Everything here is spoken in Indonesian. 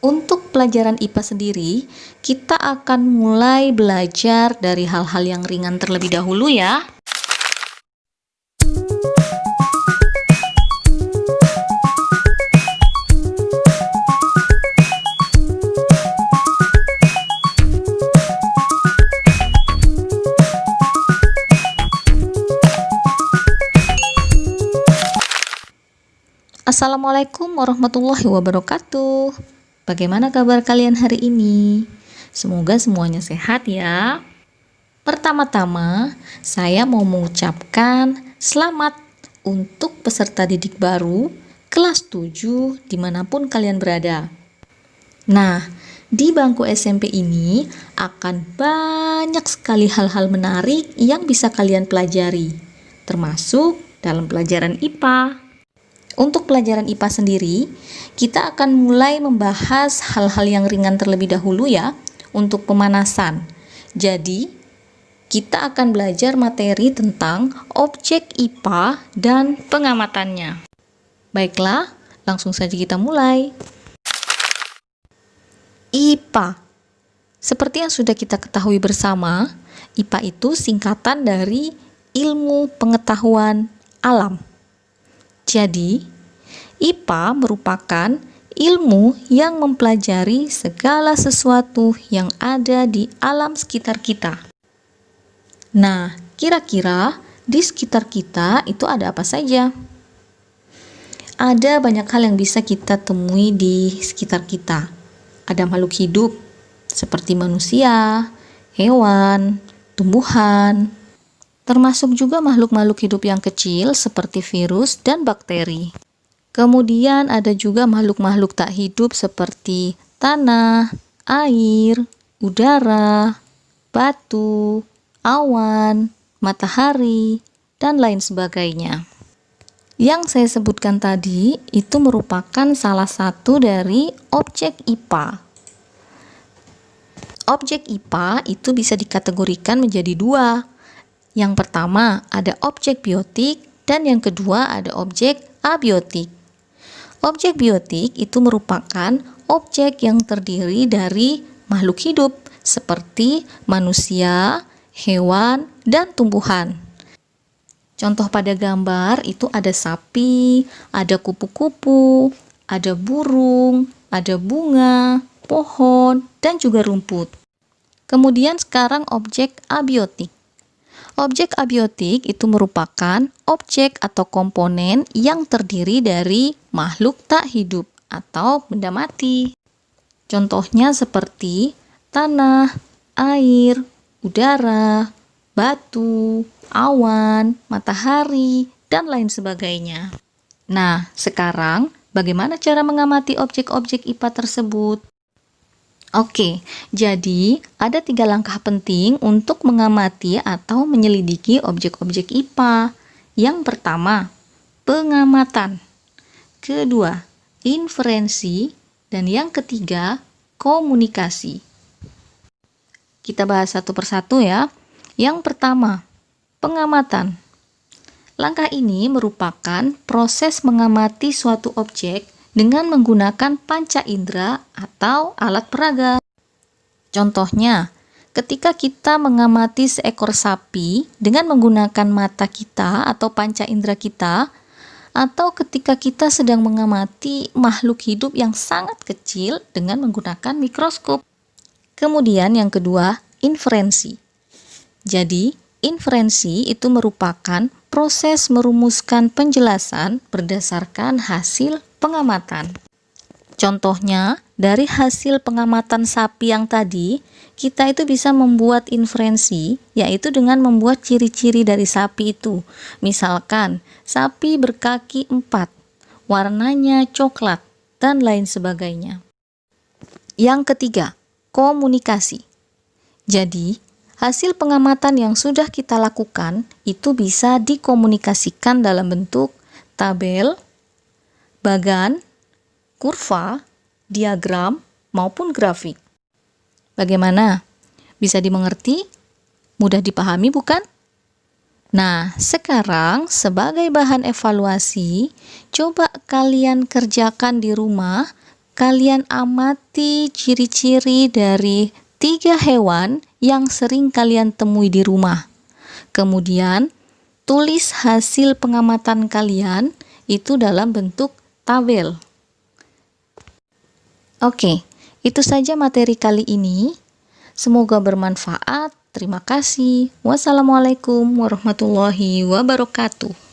Untuk pelajaran IPA sendiri, kita akan mulai belajar dari hal-hal yang ringan terlebih dahulu ya. Assalamualaikum warahmatullahi wabarakatuh. Bagaimana kabar kalian hari ini? Semoga semuanya sehat ya. Pertama-tama, saya mau mengucapkan selamat untuk peserta didik baru kelas 7 dimanapun kalian berada. Nah, di bangku SMP ini akan banyak sekali hal-hal menarik yang bisa kalian pelajari, termasuk dalam pelajaran IPA. Untuk pelajaran IPA sendiri, kita akan mulai membahas hal-hal yang ringan terlebih dahulu ya, untuk pemanasan. Jadi, kita akan belajar materi tentang objek IPA dan pengamatannya. Baiklah, langsung saja kita mulai. IPA. Seperti yang sudah kita ketahui bersama, IPA itu singkatan dari Ilmu Pengetahuan Alam. Jadi, IPA merupakan ilmu yang mempelajari segala sesuatu yang ada di alam sekitar kita. Nah, kira-kira di sekitar kita itu ada apa saja? Ada banyak hal yang bisa kita temui di sekitar kita. Ada makhluk hidup seperti manusia, hewan, tumbuhan, termasuk juga makhluk-makhluk hidup yang kecil seperti virus dan bakteri. Kemudian ada juga makhluk-makhluk tak hidup seperti tanah, air, udara, batu, awan, matahari, dan lain sebagainya. Yang saya sebutkan tadi itu merupakan salah satu dari objek IPA. Objek IPA itu bisa dikategorikan menjadi dua. Yang pertama ada objek biotik dan yang kedua ada objek abiotik. Objek biotik itu merupakan objek yang terdiri dari makhluk hidup seperti manusia, hewan, dan tumbuhan. Contoh pada gambar itu ada sapi, ada kupu-kupu, ada burung, ada bunga, pohon, dan juga rumput. Kemudian sekarang objek abiotik. Objek abiotik itu merupakan objek atau komponen yang terdiri dari makhluk tak hidup atau benda mati. Contohnya seperti tanah, air, udara, batu, awan, matahari, dan lain sebagainya. Nah, sekarang bagaimana cara mengamati objek-objek IPA tersebut? Oke, jadi ada 3 langkah penting untuk mengamati atau menyelidiki objek-objek IPA. Yang pertama, pengamatan. Kedua, inferensi. Dan yang ketiga, komunikasi. Kita bahas satu persatu ya. Yang pertama, pengamatan. Langkah ini merupakan proses mengamati suatu objek dengan menggunakan panca indera atau alat peraga. Contohnya, ketika kita mengamati seekor sapi dengan menggunakan mata kita atau panca indera kita, atau ketika kita sedang mengamati makhluk hidup yang sangat kecil dengan menggunakan mikroskop. Kemudian yang kedua, inferensi. Jadi, inferensi itu merupakan proses merumuskan penjelasan berdasarkan hasil pengamatan. Contohnya, dari hasil pengamatan sapi yang tadi, kita itu bisa membuat inferensi, yaitu dengan membuat ciri-ciri dari sapi itu. Misalkan, sapi berkaki 4, warnanya coklat, dan lain sebagainya. Yang ketiga, komunikasi. Jadi, hasil pengamatan yang sudah kita lakukan itu bisa dikomunikasikan dalam bentuk tabel, bagan, kurva, diagram, maupun grafik. Bagaimana? Bisa dimengerti? Mudah dipahami bukan? Nah, sekarang sebagai bahan evaluasi, coba kalian kerjakan di rumah kalian amati ciri-ciri dari 3 hewan yang sering kalian temui di rumah. Kemudian, tulis hasil pengamatan kalian itu dalam bentuk tabel. Oke, itu saja materi kali ini. Semoga bermanfaat. Terima kasih. Wassalamualaikum warahmatullahi wabarakatuh.